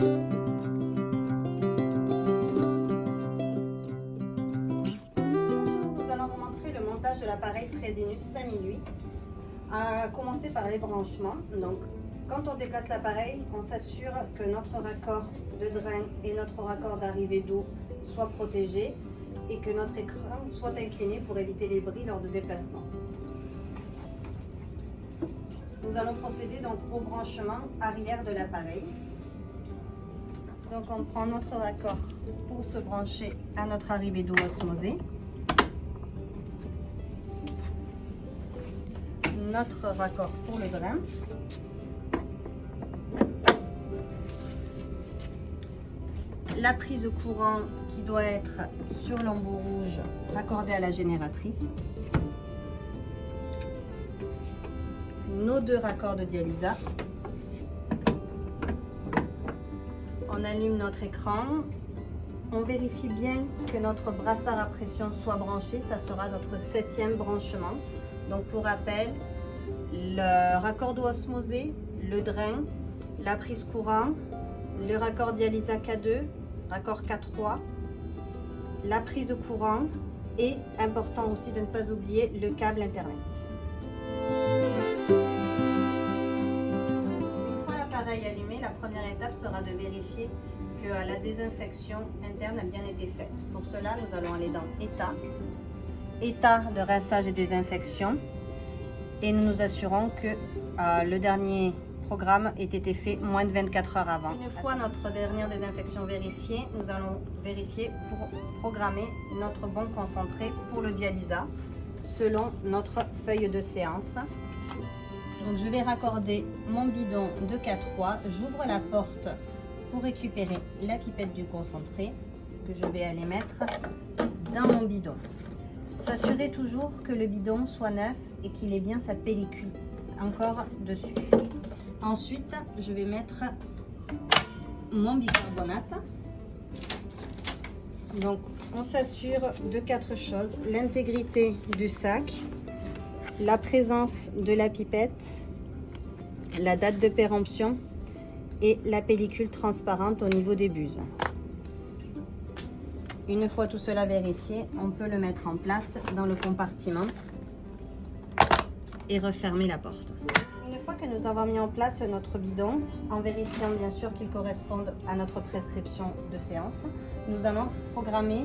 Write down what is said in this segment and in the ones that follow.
Nous allons vous montrer le montage de l'appareil Fresinus 5008. À commencer par les branchements. Donc, quand on déplace l'appareil, on s'assure que notre raccord de drain et notre raccord d'arrivée d'eau soient protégés et que notre écran soit incliné pour éviter les bris lors de déplacement. Nous allons procéder donc au branchement arrière de l'appareil. Donc on prend notre raccord pour se brancher à notre arrivée d'eau osmosée. Notre raccord pour le drain. La prise courant qui doit être sur l'embout rouge raccordée à la génératrice. Nos deux raccords de dialysa. On allume notre écran. On vérifie bien que notre brassard à pression soit branché. Ça sera notre 7e branchement. Donc pour rappel, le raccord d'eau osmosée, le drain, la prise courant, le raccord dialysa K2, raccord K3, la prise courant et, important aussi de ne pas oublier, le câble internet. Une fois l'appareil allumé, la première étape sera de vérifier que la désinfection interne a bien été faite. Pour cela, nous allons aller dans État de rinçage et désinfection et nous nous assurons que le dernier programme ait été fait moins de 24 heures avant. Une fois notre dernière désinfection vérifiée, nous allons vérifier pour programmer notre bon concentré pour le dialysa selon notre feuille de séance. Donc je vais raccorder mon bidon de K3, j'ouvre la porte pour récupérer la pipette du concentré que je vais aller mettre dans mon bidon. S'assurer toujours que le bidon soit neuf et qu'il ait bien sa pellicule encore dessus. Ensuite, je vais mettre mon bicarbonate. Donc, on s'assure de 4 choses: l'intégrité du sac, la présence de la pipette, la date de péremption et la pellicule transparente au niveau des buses. Une fois tout cela vérifié, on peut le mettre en place dans le compartiment et refermer la porte. Une fois que nous avons mis en place notre bidon, en vérifiant bien sûr qu'il corresponde à notre prescription de séance, nous allons programmer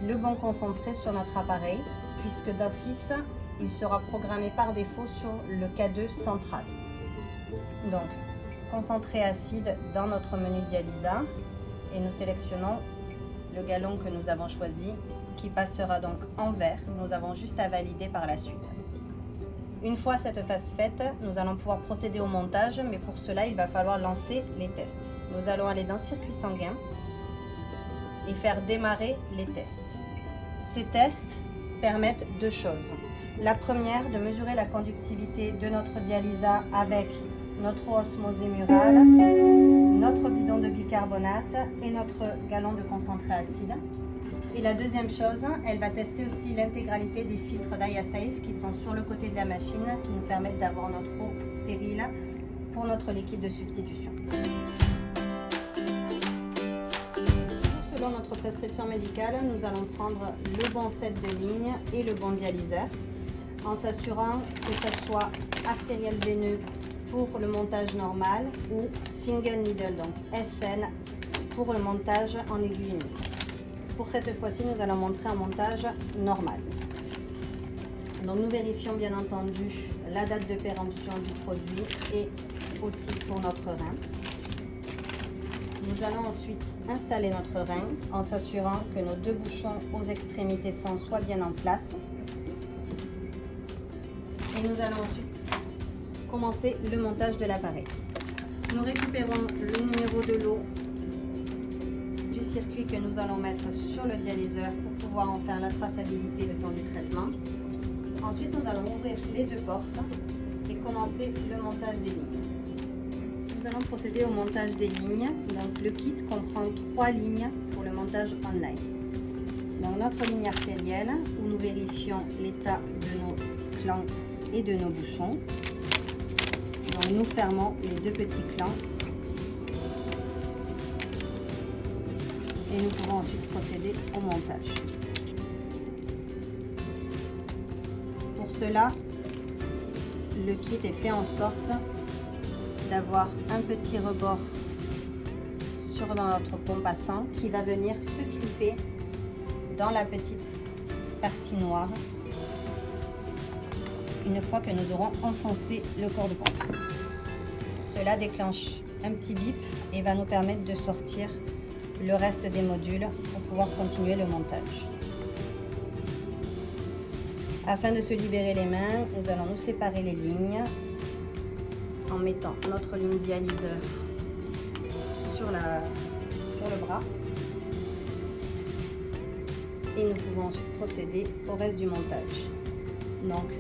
le bon concentré sur notre appareil, puisque d'office, il sera programmé par défaut sur le K2 central. Donc, concentré acide dans notre menu dialysa et nous sélectionnons le galon que nous avons choisi, qui passera donc en vert. Nous avons juste à valider par la suite. Une fois cette phase faite, nous allons pouvoir procéder au montage, mais pour cela, il va falloir lancer les tests. Nous allons aller dans circuit sanguin et faire démarrer les tests. Ces tests permettent 2 choses. La première, de mesurer la conductivité de notre dialysa avec notre eau osmosée murale, notre bidon de bicarbonate et notre galon de concentré acide. Et la deuxième chose, elle va tester aussi l'intégralité des filtres DiaSafe qui sont sur le côté de la machine, qui nous permettent d'avoir notre eau stérile pour notre liquide de substitution. Selon notre prescription médicale, nous allons prendre le bon set de lignes et le bon dialyseur, en s'assurant que ce soit artériel veineux pour le montage normal ou single needle, donc SN, pour le montage en aiguille unique. Pour cette fois-ci, nous allons montrer un montage normal. Donc nous vérifions bien entendu la date de péremption du produit et aussi pour notre rein. Nous allons ensuite installer notre rein en s'assurant que nos 2 bouchons aux extrémités sans soient bien en place. Et nous allons ensuite commencer le montage de l'appareil. Nous récupérons le numéro de lot du circuit que nous allons mettre sur le dialyseur pour pouvoir en faire la traçabilité le temps du traitement. Ensuite, nous allons ouvrir les 2 portes et commencer le montage des lignes. Nous allons procéder au montage des lignes. Donc, le kit comprend 3 lignes pour le montage online. Donc, notre ligne artérielle où nous vérifions l'état de nos clans et de nos bouchons. Donc, nous fermons les 2 petits clans Et nous pouvons ensuite procéder au montage. Pour cela, le kit est fait en sorte d'avoir un petit rebord sur notre pompe à sang qui va venir se clipper dans la petite partie noire une fois que nous aurons enfoncé le corps de pompe. Cela déclenche un petit bip et va nous permettre de sortir le reste des modules pour pouvoir continuer le montage. Afin de se libérer les mains, nous allons nous séparer les lignes en mettant notre ligne dialyseur sur le bras. Et nous pouvons ensuite procéder au reste du montage. Donc,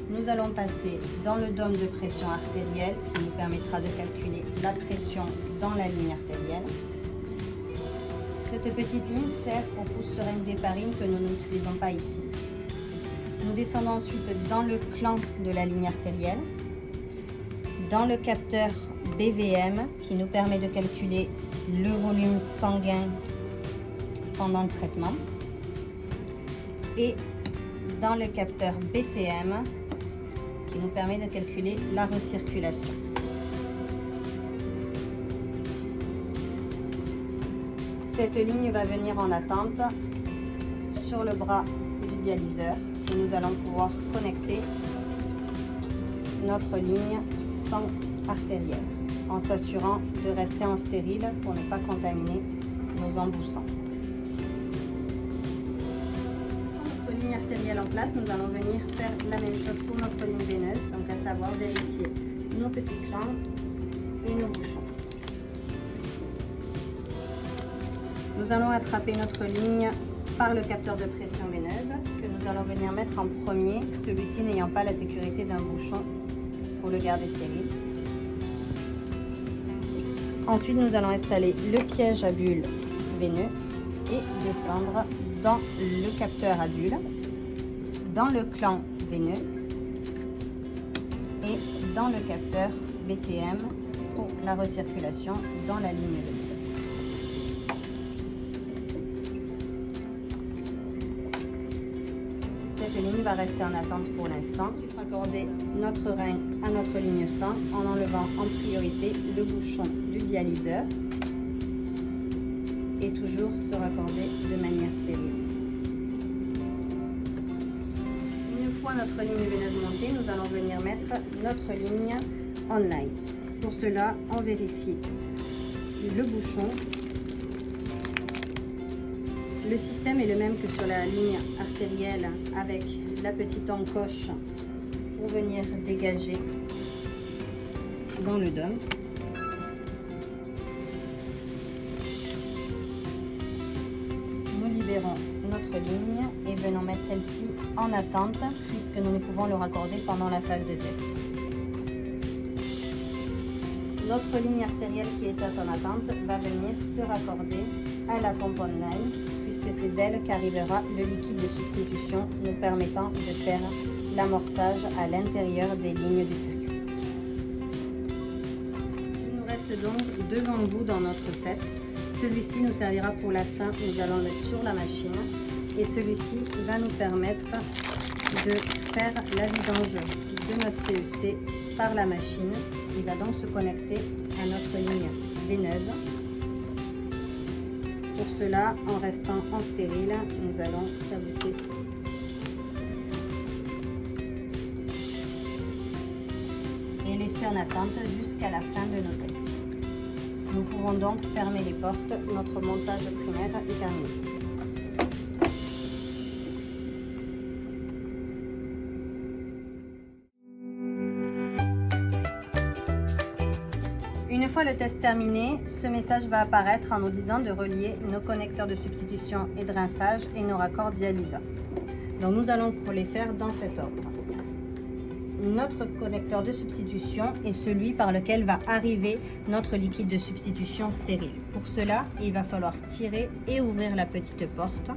nous allons passer dans le dôme de pression artérielle qui nous permettra de calculer la pression dans la ligne artérielle. Cette petite ligne sert au pouce seringue d'héparine que nous n'utilisons pas ici. Nous descendons ensuite dans le clan de la ligne artérielle, dans le capteur BVM qui nous permet de calculer le volume sanguin pendant le traitement, et dans le capteur BTM qui nous permet de calculer la recirculation. Cette ligne va venir en attente sur le bras du dialyseur et nous allons pouvoir connecter notre ligne sang artérielle en s'assurant de rester en stérile pour ne pas contaminer nos emboussants. Pour notre ligne artérielle en place, nous allons venir faire la même chose pour notre ligne veineuse, donc à savoir vérifier nos petits clans et nos bouchons. Nous allons attraper notre ligne par le capteur de pression veineuse que nous allons venir mettre en premier, celui-ci n'ayant pas la sécurité d'un bouchon pour le garder stérile. Ensuite, nous allons installer le piège à bulles veineux et descendre dans le capteur à bulles, dans le clan veineux et dans le capteur BTM pour la recirculation dans la ligne veineuse. Cette ligne va rester en attente pour l'instant. Raccorder notre rein à notre ligne sang en enlevant en priorité le bouchon du dialyseur et toujours se raccorder de manière stérile. Une fois notre ligne veineuse montée, nous allons venir mettre notre ligne online. Pour cela, on vérifie le bouchon. Le système est le même que sur la ligne artérielle avec la petite encoche pour venir dégager dans le dôme. Nous libérons notre ligne et venons mettre celle-ci en attente puisque nous ne pouvons le raccorder pendant la phase de test. Notre ligne artérielle qui était en attente va venir se raccorder à la pompe online puisque c'est d'elle qu'arrivera le liquide de substitution nous permettant de faire l'amorçage à l'intérieur des lignes du circuit. Il nous reste donc deux embouts dans notre set. Celui-ci nous servira pour la fin, nous allons le mettre sur la machine et celui-ci va nous permettre de faire la vidange de notre CEC par la machine. Il va donc se connecter à notre ligne veineuse. Pour cela, en restant en stérile, nous allons saboter et laisser en attente jusqu'à la fin de nos tests. Nous pouvons donc fermer les portes. Notre montage primaire est terminé. Une fois le test terminé, ce message va apparaître en nous disant de relier nos connecteurs de substitution et de rinçage et nos raccords dialysa. Donc nous allons les faire dans cet ordre. Notre connecteur de substitution est celui par lequel va arriver notre liquide de substitution stérile. Pour cela, il va falloir tirer et ouvrir la petite porte,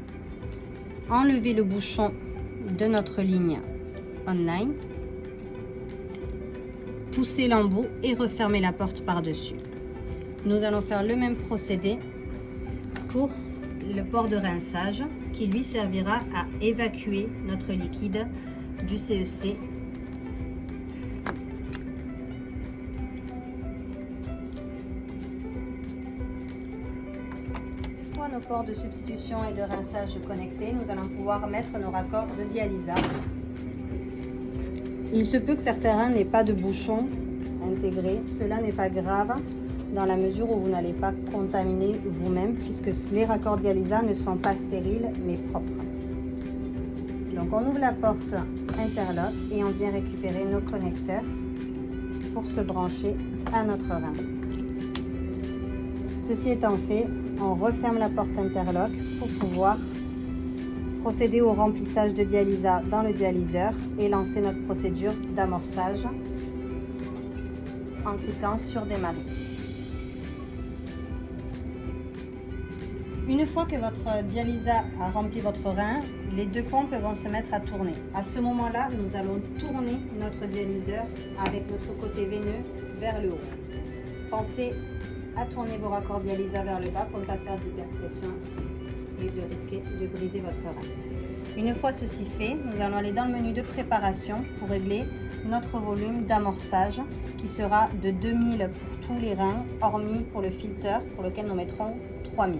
enlever le bouchon de notre ligne online, pousser l'embout et refermer la porte par-dessus. Nous allons faire le même procédé pour le port de rinçage qui lui servira à évacuer notre liquide du CEC. Pour nos ports de substitution et de rinçage connectés, nous allons pouvoir mettre nos raccords de dialysa. Il se peut que certains reins n'aient pas de bouchon intégré. Cela n'est pas grave dans la mesure où vous n'allez pas contaminer vous-même puisque les raccords dialysa ne sont pas stériles mais propres. Donc on ouvre la porte interlock et on vient récupérer nos connecteurs pour se brancher à notre rein. Ceci étant fait, on referme la porte interlock pour pouvoir procéder au remplissage de dialysa dans le dialyseur et lancer notre procédure d'amorçage en cliquant sur démarrer. Une fois que votre dialysa a rempli votre rein, les deux pompes vont se mettre à tourner. À ce moment-là, nous allons tourner notre dialyseur avec notre côté veineux vers le haut. Pensez à tourner vos raccords dialysa vers le bas pour ne pas faire d'hyperpression et de risquer de briser votre rein. Une fois ceci fait, nous allons aller dans le menu de préparation pour régler notre volume d'amorçage qui sera de 2000 pour tous les reins, hormis pour le filter pour lequel nous mettrons 3000.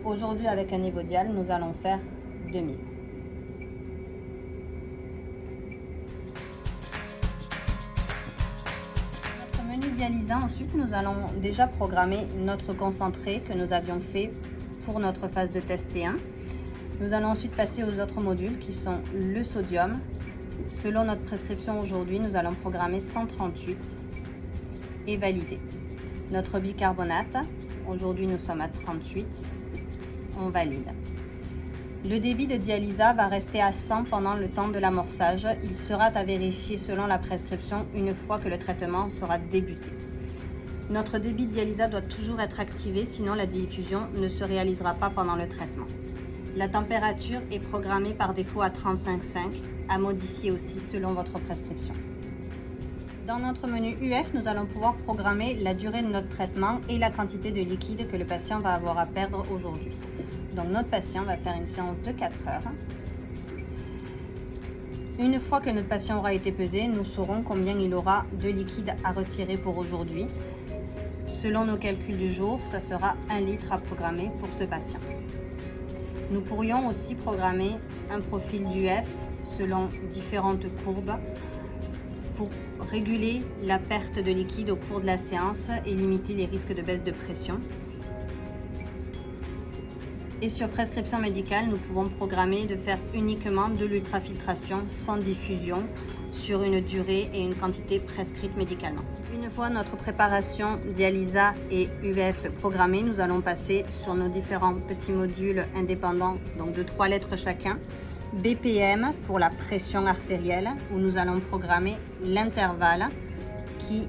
Aujourd'hui, avec un niveau dial, nous allons faire 2000. Notre menu dialysa, ensuite, nous allons déjà programmer notre concentré que nous avions fait pour notre phase de test T1. Nous allons ensuite passer aux autres modules qui sont le sodium. Selon notre prescription aujourd'hui, nous allons programmer 138 et valider. Notre bicarbonate, aujourd'hui nous sommes à 38, on valide. Le débit de dialysa va rester à 100 pendant le temps de l'amorçage. Il sera à vérifier selon la prescription une fois que le traitement sera débuté. Notre débit de dialysa doit toujours être activé, sinon la diffusion ne se réalisera pas pendant le traitement. La température est programmée par défaut à 35,5, à modifier aussi selon votre prescription. Dans notre menu UF, nous allons pouvoir programmer la durée de notre traitement et la quantité de liquide que le patient va avoir à perdre aujourd'hui. Donc notre patient va faire une séance de 4 heures. Une fois que notre patient aura été pesé, nous saurons combien il aura de liquide à retirer pour aujourd'hui. Selon nos calculs du jour, ça sera 1 litre à programmer pour ce patient. Nous pourrions aussi programmer un profil d'UF selon différentes courbes pour réguler la perte de liquide au cours de la séance et limiter les risques de baisse de pression. Et sur prescription médicale, nous pouvons programmer de faire uniquement de l'ultrafiltration sans diffusion sur une durée et une quantité prescrite médicalement. Une fois notre préparation dialysa et UF programmée, nous allons passer sur nos différents petits modules indépendants, donc de 3 lettres chacun. BPM pour la pression artérielle, où nous allons programmer l'intervalle qui,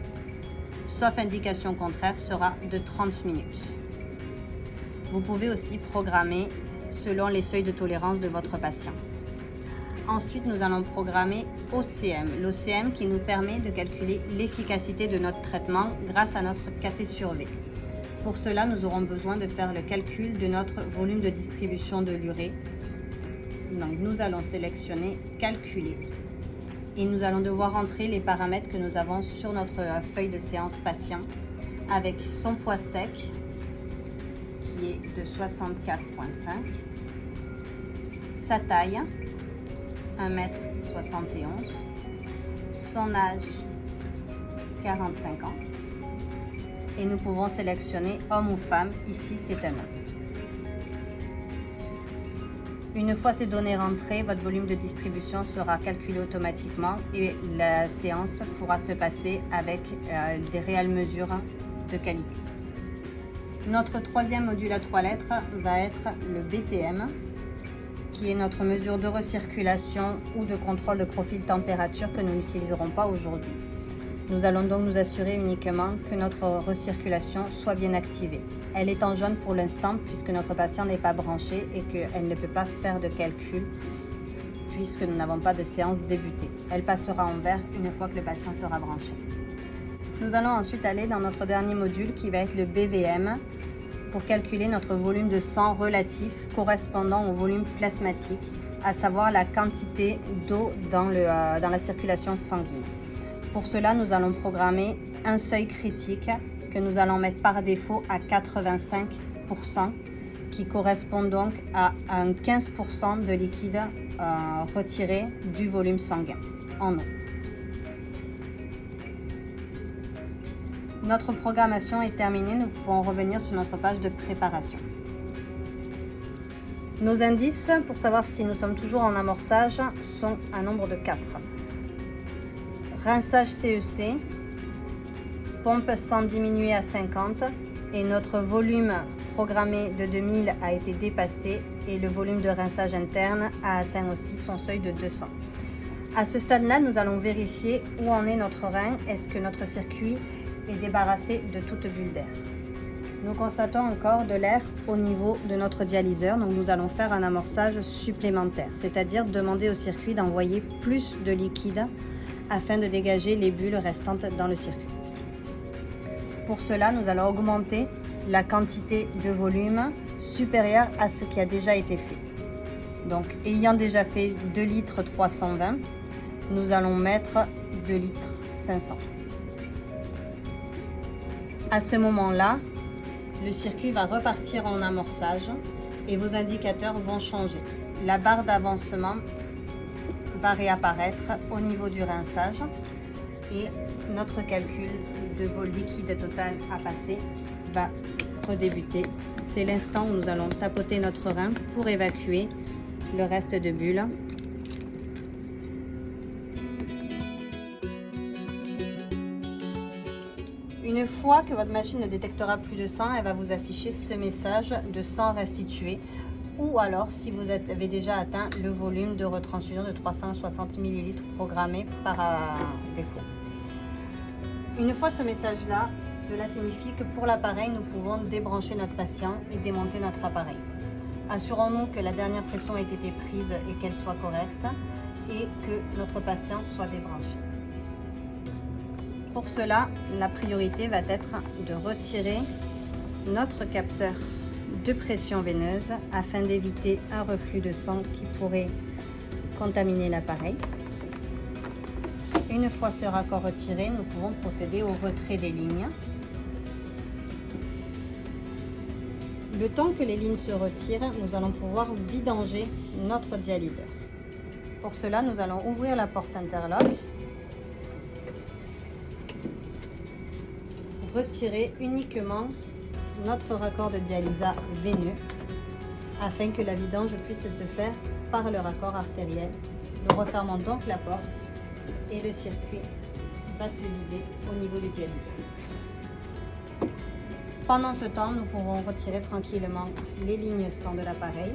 sauf indication contraire, sera de 30 minutes. Vous pouvez aussi programmer selon les seuils de tolérance de votre patient. Ensuite, nous allons programmer OCM, l'OCM qui nous permet de calculer l'efficacité de notre traitement grâce à notre KT sur V. Pour cela, nous aurons besoin de faire le calcul de notre volume de distribution de l'urée. Donc, nous allons sélectionner Calculer et nous allons devoir entrer les paramètres que nous avons sur notre feuille de séance patient avec son poids sec qui est de 64,5, sa taille 1,71 m, son âge 45 ans et nous pouvons sélectionner homme ou femme, ici c'est un homme. Une fois ces données rentrées, votre volume de distribution sera calculé automatiquement et la séance pourra se passer avec des réelles mesures de qualité. Notre troisième module à 3 lettres va être le BTM, qui est notre mesure de recirculation ou de contrôle de profil température que nous n'utiliserons pas aujourd'hui. Nous allons donc nous assurer uniquement que notre recirculation soit bien activée. Elle est en jaune pour l'instant puisque notre patient n'est pas branché et qu'elle ne peut pas faire de calcul puisque nous n'avons pas de séance débutée. Elle passera en vert une fois que le patient sera branché. Nous allons ensuite aller dans notre dernier module qui va être le BVM, pour calculer notre volume de sang relatif correspondant au volume plasmatique, à savoir la quantité d'eau dans la circulation sanguine. Pour cela, nous allons programmer un seuil critique que nous allons mettre par défaut à 85%, qui correspond donc à un 15% de liquide retiré du volume sanguin en eau. Notre programmation est terminée, nous pouvons revenir sur notre page de préparation. Nos indices pour savoir si nous sommes toujours en amorçage sont un nombre de 4. Rinçage CEC, pompe sans diminuer à 50 et notre volume programmé de 2000 a été dépassé et le volume de rinçage interne a atteint aussi son seuil de 200. À ce stade-là, nous allons vérifier où en est notre rein, est-ce que notre circuit est débarrassé de toute bulle d'air. Nous constatons encore de l'air au niveau de notre dialyseur, donc nous allons faire un amorçage supplémentaire, c'est-à-dire demander au circuit d'envoyer plus de liquide afin de dégager les bulles restantes dans le circuit. Pour cela, nous allons augmenter la quantité de volume supérieure à ce qui a déjà été fait. Donc, ayant déjà fait 2 litres 320, nous allons mettre 2 litres 500. À ce moment-là, le circuit va repartir en amorçage et vos indicateurs vont changer. La barre d'avancement va réapparaître au niveau du rinçage et notre calcul de vol liquide total à passer va redébuter. C'est l'instant où nous allons tapoter notre rein pour évacuer le reste de bulles. Une fois que votre machine ne détectera plus de sang, elle va vous afficher ce message de sang restitué, ou alors si vous avez déjà atteint le volume de retransfusion de 360 ml programmé par défaut. Une fois ce message-là, cela signifie que pour l'appareil, nous pouvons débrancher notre patient et démonter notre appareil. Assurons-nous que la dernière pression ait été prise et qu'elle soit correcte et que notre patient soit débranché. Pour cela, la priorité va être de retirer notre capteur de pression veineuse afin d'éviter un reflux de sang qui pourrait contaminer l'appareil. Une fois ce raccord retiré, nous pouvons procéder au retrait des lignes. Le temps que les lignes se retirent, nous allons pouvoir vidanger notre dialyseur. Pour cela, nous allons ouvrir la porte interlock, retirer uniquement notre raccord de dialyse veineux afin que la vidange puisse se faire par le raccord artériel. Nous refermons donc la porte et le circuit va se vider au niveau du dialyseur. Pendant ce temps, nous pourrons retirer tranquillement les lignes sang de l'appareil.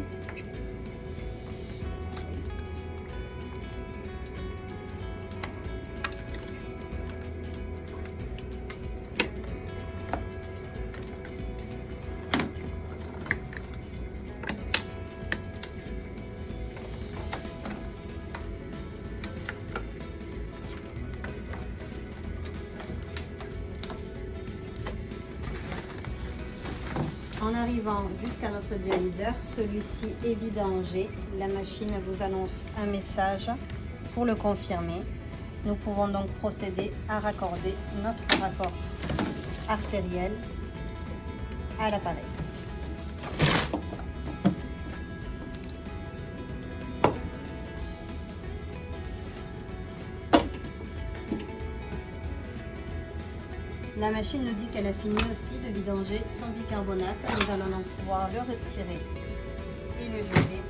En arrivant jusqu'à notre dialyseur, celui-ci est vidangé. La machine vous annonce un message pour le confirmer. Nous pouvons donc procéder à raccorder notre raccord artériel à l'appareil. La machine nous dit qu'elle a fini aussi de vidanger son bicarbonate. Nous allons donc pouvoir le retirer et le geler,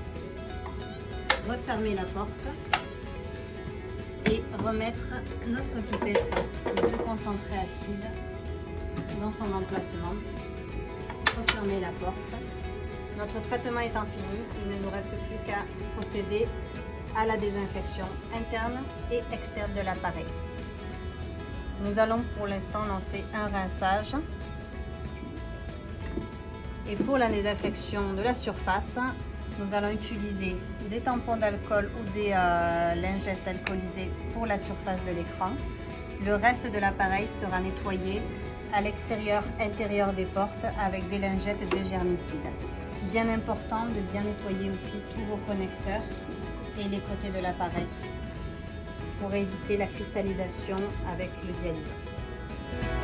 refermer la porte et remettre notre pipette de concentré acide dans son emplacement. Refermer la porte. Notre traitement étant fini, il ne nous reste plus qu'à procéder à la désinfection interne et externe de l'appareil. Nous allons pour l'instant lancer un rinçage. Et pour la désinfection de la surface, nous allons utiliser des tampons d'alcool ou des lingettes alcoolisées pour la surface de l'écran. Le reste de l'appareil sera nettoyé à l'extérieur, intérieur des portes avec des lingettes de germicide. Bien important de bien nettoyer aussi tous vos connecteurs et les côtés de l'appareil pour éviter la cristallisation avec le dialyseur.